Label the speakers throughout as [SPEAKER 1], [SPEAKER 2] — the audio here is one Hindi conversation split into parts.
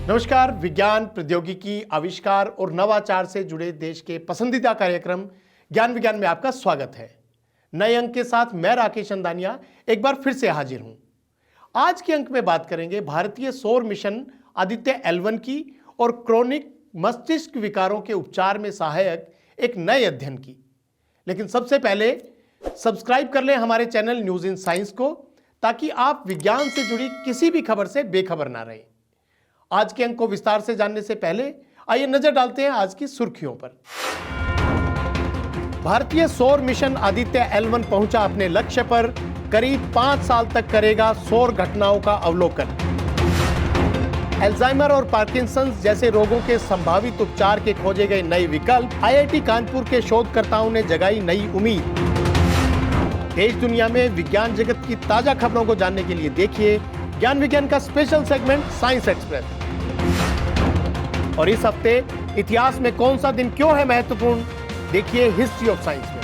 [SPEAKER 1] नमस्कार। विज्ञान, प्रौद्योगिकी, आविष्कार और नवाचार से जुड़े देश के पसंदीदा कार्यक्रम ज्ञान विज्ञान में आपका स्वागत है। नए अंक के साथ मैं राकेश अंदानिया एक बार फिर से हाजिर हूं। आज के अंक में बात करेंगे भारतीय सौर मिशन आदित्य L1 की और क्रोनिक मस्तिष्क विकारों के उपचार में सहायक एक नए अध्ययन की। लेकिन सबसे पहले सब्सक्राइब कर लें हमारे चैनल न्यूज इन साइंस को, ताकि आप विज्ञान से जुड़ी किसी भी खबर से बेखबर ना रहें। आज के अंक को विस्तार से जानने से पहले आइए नजर डालते हैं आज की सुर्खियों पर। भारतीय सौर मिशन आदित्य L1 पहुंचा अपने लक्ष्य पर। करीब 5 साल तक करेगा सौर घटनाओं का अवलोकन। अल्जाइमर और पार्किंसंस जैसे रोगों के संभावित उपचार के खोजे गए नए विकल्प। IIT कानपुर के शोधकर्ताओं ने जगाई नई उम्मीद। देश दुनिया में विज्ञान जगत की ताजा खबरों को जानने के लिए देखिए ज्ञान विज्ञान का स्पेशल सेगमेंट साइंस एक्सप्रेस। और इस हफ्ते इतिहास में कौन सा दिन क्यों है महत्वपूर्ण, देखिए हिस्ट्री ऑफ साइंस में।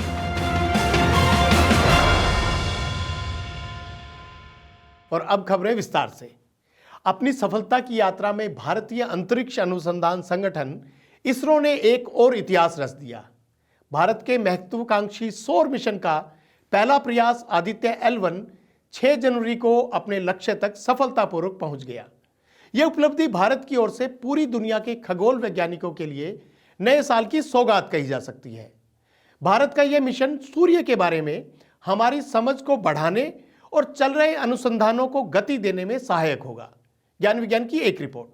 [SPEAKER 1] और अब खबरें विस्तार से। अपनी सफलता की यात्रा में भारतीय अंतरिक्ष अनुसंधान संगठन इसरो ने एक और इतिहास रच दिया। भारत के महत्वाकांक्षी सौर मिशन का पहला प्रयास आदित्य L1 6 जनवरी को अपने लक्ष्य तक सफलतापूर्वक पहुंच गया। यह उपलब्धि भारत की ओर से पूरी दुनिया के खगोल वैज्ञानिकों के लिए नए साल की सौगात कही जा सकती है। भारत का यह मिशन सूर्य के बारे में हमारी समझ को बढ़ाने और चल रहे अनुसंधानों को गति देने में सहायक होगा। ज्ञान विज्ञान की एक रिपोर्ट।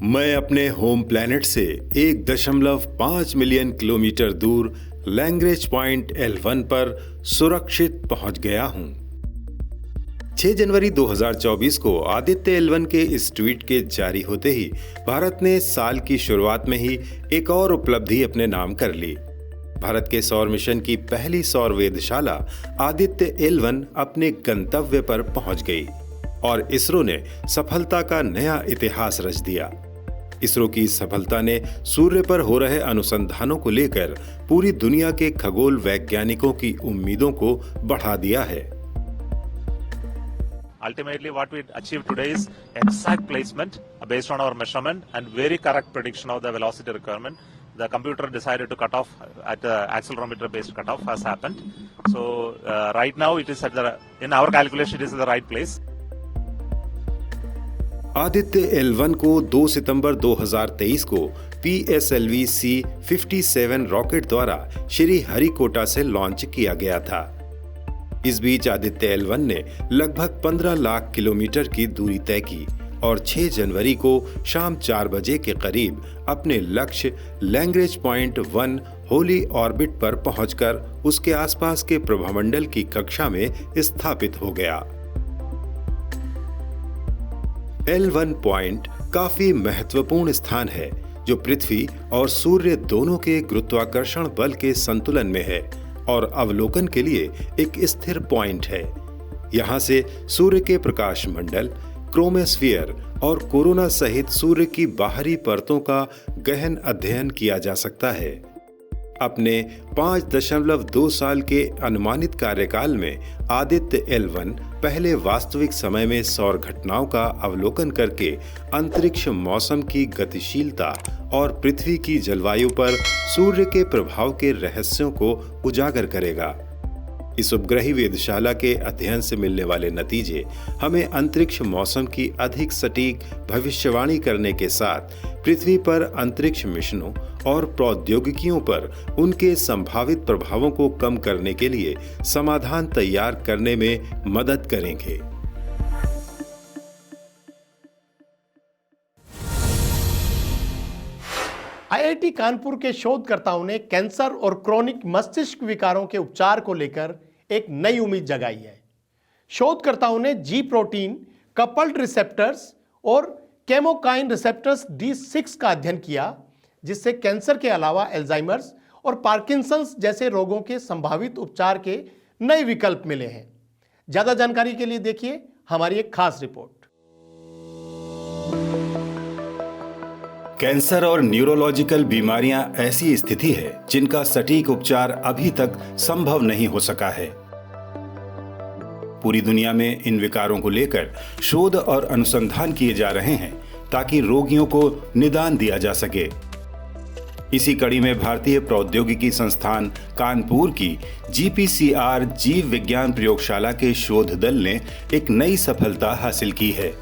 [SPEAKER 2] मैं अपने होम प्लैनेट से 1.5 मिलियन किलोमीटर दूर लैग्रेंज पॉइंट L1 पर सुरक्षित पहुंच गया हूं। 6 जनवरी 2024 को आदित्य L1 के इस ट्वीट के जारी होते ही भारत ने साल की शुरुआत में ही एक और उपलब्धि अपने नाम कर ली। भारत के सौर मिशन की पहली सौर वेधशाला आदित्य L1 अपने गंतव्य पर पहुंच गई और इसरो ने सफलता का नया इतिहास रच दिया। इसरो की सफलता ने सूर्य पर हो रहे अनुसंधानों को लेकर पूरी दुनिया के खगोल वैज्ञानिकों की उम्मीदों को बढ़ा दिया है।
[SPEAKER 3] Ultimately, what we achieved today is exact placement based on our measurement and very correct prediction of the velocity requirement. The computer decided to cut off at the accelerometer-based cutoff has happened. So right now, it is in our calculation, it is in the right place.
[SPEAKER 2] Aditya L1 को 2 सितंबर 2023 को PSLV C-57 रॉकेट द्वारा श्री हरिकोटा से लॉन्च किया गया था। इस बीच आदित्य L1 ने लगभग 15 लाख किलोमीटर की दूरी तय की और 6 जनवरी को शाम 4 बजे के करीब अपने लक्ष्य लैग्रेंज पॉइंट 1 होली ऑर्बिट पर पहुंचकर उसके आसपास के प्रभामंडल की कक्षा में स्थापित हो गया। L1 पॉइंट काफी महत्वपूर्ण स्थान है जो पृथ्वी और सूर्य दोनों के गुरुत्वाकर्षण बल के संतुलन में है और अवलोकन के लिए एक स्थिर पॉइंट है। यहाँ से सूर्य के प्रकाश मंडल, क्रोमोस्फीयर और कोरोना सहित सूर्य की बाहरी परतों का गहन अध्ययन किया जा सकता है। अपने 5.2 साल के अनुमानित कार्यकाल में आदित्य L1 पहले वास्तविक समय में सौर घटनाओं का अवलोकन करके अंतरिक्ष मौसम की गतिशीलता और पृथ्वी की जलवायु पर सूर्य के प्रभाव के रहस्यों को उजागर करेगा। इस उपग्रही वेधशाला के अध्ययन से मिलने वाले नतीजे हमें अंतरिक्ष मौसम की अधिक सटीक भविष्यवाणी करने के साथ पृथ्वी पर अंतरिक्ष मिशनों और प्रौद्योगिकियों पर उनके संभावित प्रभावों को कम करने के लिए समाधान तैयार करने में मदद करेंगे।
[SPEAKER 1] IIT कानपुर के शोधकर्ताओं ने कैंसर और क्रोनिक मस्तिष्क विकारों के उपचार को लेकर एक नई उम्मीद जगाई है। शोधकर्ताओं ने जी प्रोटीन कपल्ड रिसेप्टर्स और केमोकाइन रिसेप्टर्स D6 का अध्ययन किया, जिससे कैंसर के अलावा अल्जाइमर्स और पार्किंसंस जैसे रोगों के संभावित उपचार के नए विकल्प मिले हैं। ज्यादा जानकारी के लिए देखिए हमारी एक खास रिपोर्ट।
[SPEAKER 2] कैंसर और न्यूरोलॉजिकल बीमारियां ऐसी स्थिति है जिनका सटीक उपचार अभी तक संभव नहीं हो सका है। पूरी दुनिया में इन विकारों को लेकर शोध और अनुसंधान किए जा रहे हैं ताकि रोगियों को निदान दिया जा सके। इसी कड़ी में भारतीय प्रौद्योगिकी संस्थान कानपुर की GPCR जीव विज्ञान प्रयोगशाला के शोध दल ने एक नई सफलता हासिल की है।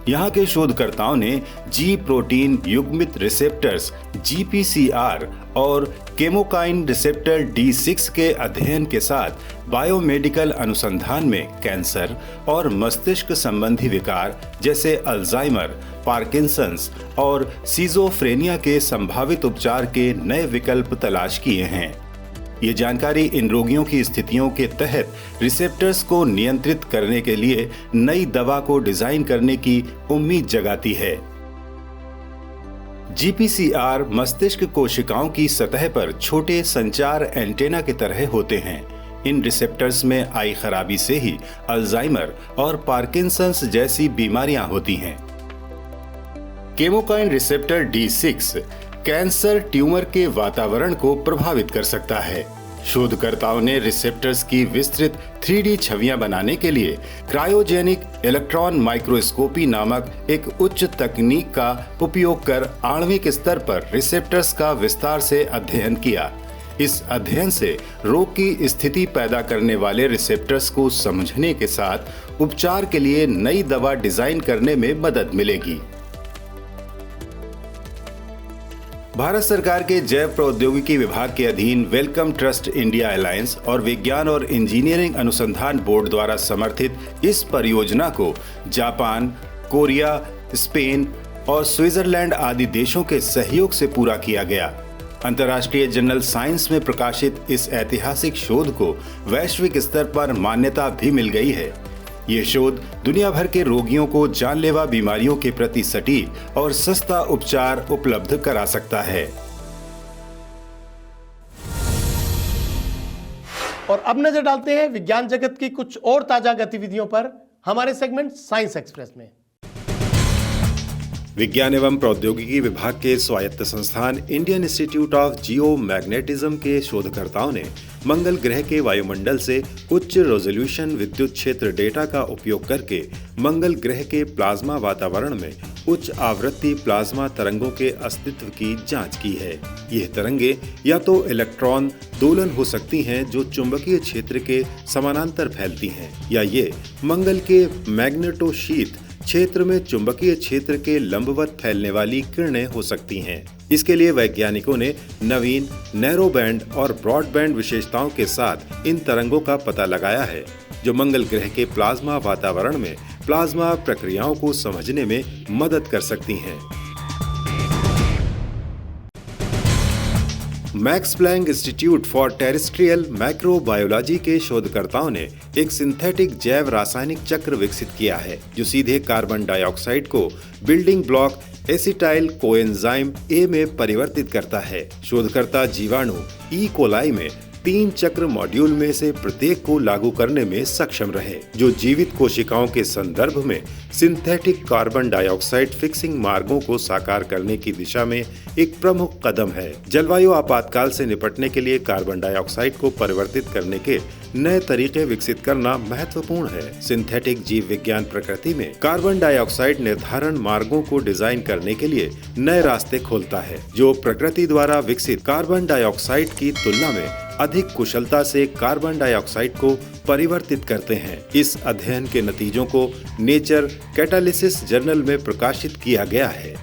[SPEAKER 2] यहाँ के शोधकर्ताओं ने जी प्रोटीन युग्मित रिसेप्टर्स GPCR और केमोकाइन रिसेप्टर D6 के अध्ययन के साथ बायोमेडिकल अनुसंधान में कैंसर और मस्तिष्क संबंधी विकार जैसे अल्जाइमर, पार्किंसंस और सिजोफ्रेनिया के संभावित उपचार के नए विकल्प तलाश किए हैं। ये जानकारी इन रोगियों की स्थितियों के तहत रिसेप्टर्स को नियंत्रित करने के लिए नई दवा को डिजाइन करने की उम्मीद जगाती है। GPCR मस्तिष्क कोशिकाओं की सतह पर छोटे संचार एंटेना की तरह होते हैं। इन रिसेप्टर्स में आई खराबी से ही अल्जाइमर और पार्किंसंस जैसी बीमारियां होती हैं। Chemokine receptor D6 cancer tumour के वातावरण को प्रभावित कर सकता है। शोधकर्ताओं ने रिसेप्टर्स की विस्तृत 3D छवियां बनाने के लिए क्रायोजेनिक इलेक्ट्रॉन माइक्रोस्कोपी नामक एक उच्च तकनीक का उपयोग कर आणविक स्तर पर रिसेप्टर्स का विस्तार से अध्ययन किया। इस अध्ययन से रोग की स्थिति पैदा करने वाले रिसेप्टर्स को समझने के साथ उपचार के लिए नई दवा डिजाइन करने में मदद मिलेगी। भारत सरकार के जैव प्रौद्योगिकी विभाग के अधीन वेलकम ट्रस्ट इंडिया अलायंस और विज्ञान और इंजीनियरिंग अनुसंधान बोर्ड द्वारा समर्थित इस परियोजना को जापान, कोरिया, स्पेन और स्विट्जरलैंड आदि देशों के सहयोग से पूरा किया गया। अंतर्राष्ट्रीय जर्नल साइंस में प्रकाशित इस ऐतिहासिक शोध को वैश्विक स्तर पर मान्यता भी मिल गई है। ये शोध दुनिया भर के रोगियों को जानलेवा बीमारियों के प्रति सटीक और सस्ता उपचार उपलब्ध करा सकता है।
[SPEAKER 1] और अब नजर डालते हैं विज्ञान जगत की कुछ और ताजा गतिविधियों पर हमारे सेगमेंट साइंस एक्सप्रेस में।
[SPEAKER 2] विज्ञान एवं प्रौद्योगिकी विभाग के स्वायत्त संस्थान Indian institute of geo magnetism के शोधकर्ताओं ने मंगल ग्रह के वायुमंडल से उच्च रेजोल्यूशन विद्युत क्षेत्र डेटा का उपयोग करके मंगल ग्रह के प्लाज्मा वातावरण में उच्च आवृत्ति प्लाज्मा तरंगों के अस्तित्व की जांच की है। यह तरंगे या तो इलेक्ट्रॉन दोलन हो सकती हैं जो चुंबकीय क्षेत्र के समानांतर फैलती हैं, या ये मंगल के मैग्नेटोशीथ क्षेत्र में चुंबकीय क्षेत्र के लंबवत फैलने वाली किरणें हो सकती हैं। इसके लिए वैज्ञानिकों ने नवीन नैरो बैंड और ब्रॉड बैंड विशेषताओं के साथ इन तरंगों का पता लगाया है, जो मंगल ग्रह के प्लाज्मा वातावरण में प्लाज्मा प्रक्रियाओं को समझने में मदद कर सकती हैं। Max Planck Institute for Terrestrial Microbiology के शोधकर्ताओं ने एक सिंथेटिक जैव रासायनिक चक्र विकसित किया है जो सीधे कार्बन डाइऑक्साइड को building block acetyl coenzyme A में परिवर्तित करता है। शोधकर्ता जीवाणु ई कोलाई में 3 चक्र मॉड्यूल में से प्रत्येक को लागू करने में सक्षम रहे, जो जीवित कोशिकाओं के संदर्भ में सिंथेटिक कार्बन डाइऑक्साइड फिक्सिंग मार्गों को साकार करने की दिशा में एक प्रमुख कदम है। जलवायु आपातकाल से निपटने के लिए कार्बन डाइऑक्साइड को परिवर्तित करने के नए तरीके विकसित करना महत्वपूर्ण है। सिंथेटिक जीव विज्ञान प्रकृति में कार्बन डाइऑक्साइड निर्धारण मार्गों को डिजाइन करने के लिए नए रास्ते खोलता है, जो प्रकृति द्वारा विकसित कार्बन डाइऑक्साइड की तुलना में अधिक कुशलता से कार्बन डाइऑक्साइड को परिवर्तित करते हैं। इस अध्ययन के नतीजों को नेचर कैटालिसिस जर्नल में प्रकाशित किया गया है।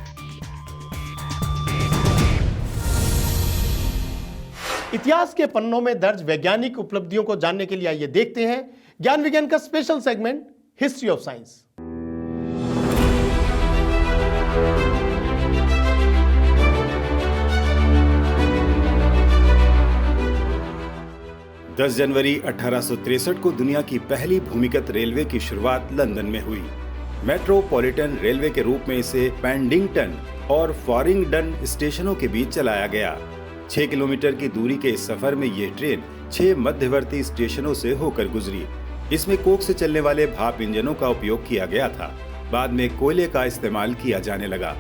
[SPEAKER 1] इतिहास के पन्नों में दर्ज वैज्ञानिक उपलब्धियों को जानने के लिए आइए देखते हैं ज्ञान विज्ञान का special segment history of science.
[SPEAKER 2] 10 जनवरी 1863 को दुनिया की पहली भूमिगत रेलवे की शुरुआत लंदन में हुई। मेट्रोपॉलिटन रेलवे के रूप में इसे पैडिंगटन और फॉरिंगडन स्टेशनों के बीच चलाया गया। 6 किलोमीटर की दूरी के इस सफर में ये ट्रेन 6 मध्यवर्ती स्टेशनों से होकर गुजरी। इसमें कोक से चलने वाले भाप इंजनों का उपयोग किया गया था। बाद में कोयले का इस्तेमाल किया जाने लगा।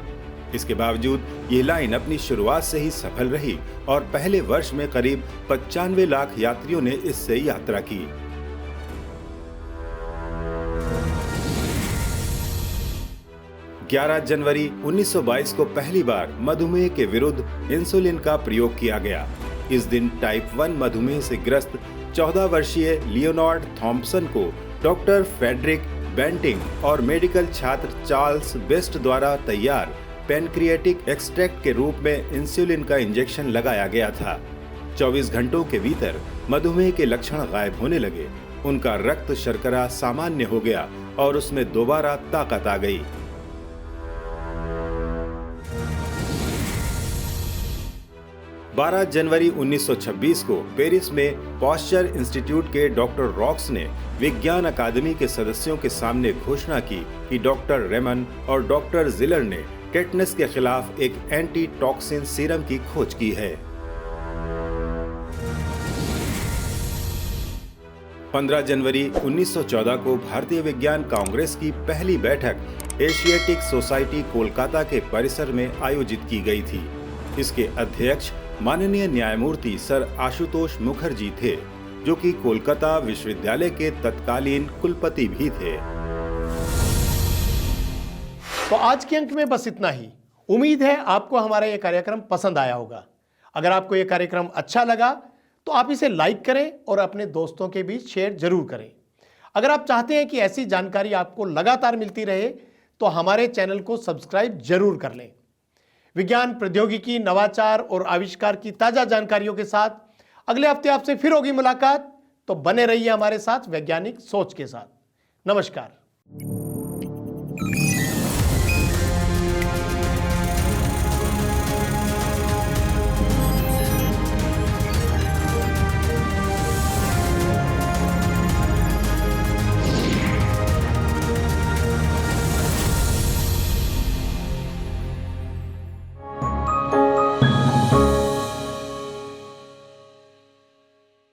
[SPEAKER 2] इसके बावजूद ये लाइन अपनी शुरुआत से ही सफल रही और पहले वर्ष में करीब 95 लाख यात्रियों ने इससे यात्रा की। 11 जनवरी 1922 को पहली बार मधुमेह के विरुद्ध इंसुलिन का प्रयोग किया गया। इस दिन टाइप 1 मधुमेह से ग्रस्त 14 वर्षीय लियोनार्ड थॉम्पसन को डॉक्टर फ्रेडरिक बेंटिंग और मेडिकल छात्र चार्ल्स बेस्ट द्वारा तैयार पैनक्रियाटिक एक्सट्रैक्ट के रूप में इंसुलिन का इंजेक्शन लगाया गया था। 24 घंटों के भीतर मधुमेह के लक्षण गायब होने लगे। उनका रक्त शर्करा सामान्य हो गया और उसमें दोबारा ताकत आ गई। 12 जनवरी 1926 को पेरिस में पॉस्चर इंस्टीट्यूट के डॉक्टर रॉक्स ने विज्ञान अकादमी के सदस्यों के सामने घोषणा की कि डॉक्टर रेमन और डॉक्टर जिलर ने टेटनस के खिलाफ एक एंटी टॉक्सिन सीरम की खोज की है। 15 जनवरी 1914 को भारतीय विज्ञान कांग्रेस की पहली बैठक एशियाटिक सोसाइटी कोलकाता के परिसर में आयोजित की गई थी। इसके अध्यक्ष माननीय न्यायमूर्ति सर आशुतोष मुखर्जी थे, जो कि कोलकाता विश्वविद्यालय के तत्कालीन कुलपति भी थे।
[SPEAKER 1] तो आज के अंक में बस इतना ही। उम्मीद है आपको हमारा यह कार्यक्रम पसंद आया होगा। अगर आपको यह कार्यक्रम अच्छा लगा तो आप इसे लाइक करें और अपने दोस्तों के बीच शेयर जरूर करें। अगर आप चाहते हैं कि ऐसी जानकारी आपको लगातार मिलती रहे तो हमारे चैनल को सब्सक्राइब जरूर कर लें। विज्ञान, प्रौद्योगिकी, नवाचार और आविष्कार की ताजा जानकारियों के साथ अगले हफ्ते आपसे फिर होगी मुलाकात। तो बने रहिए हमारे साथ वैज्ञानिक सोच के साथ। नमस्कार।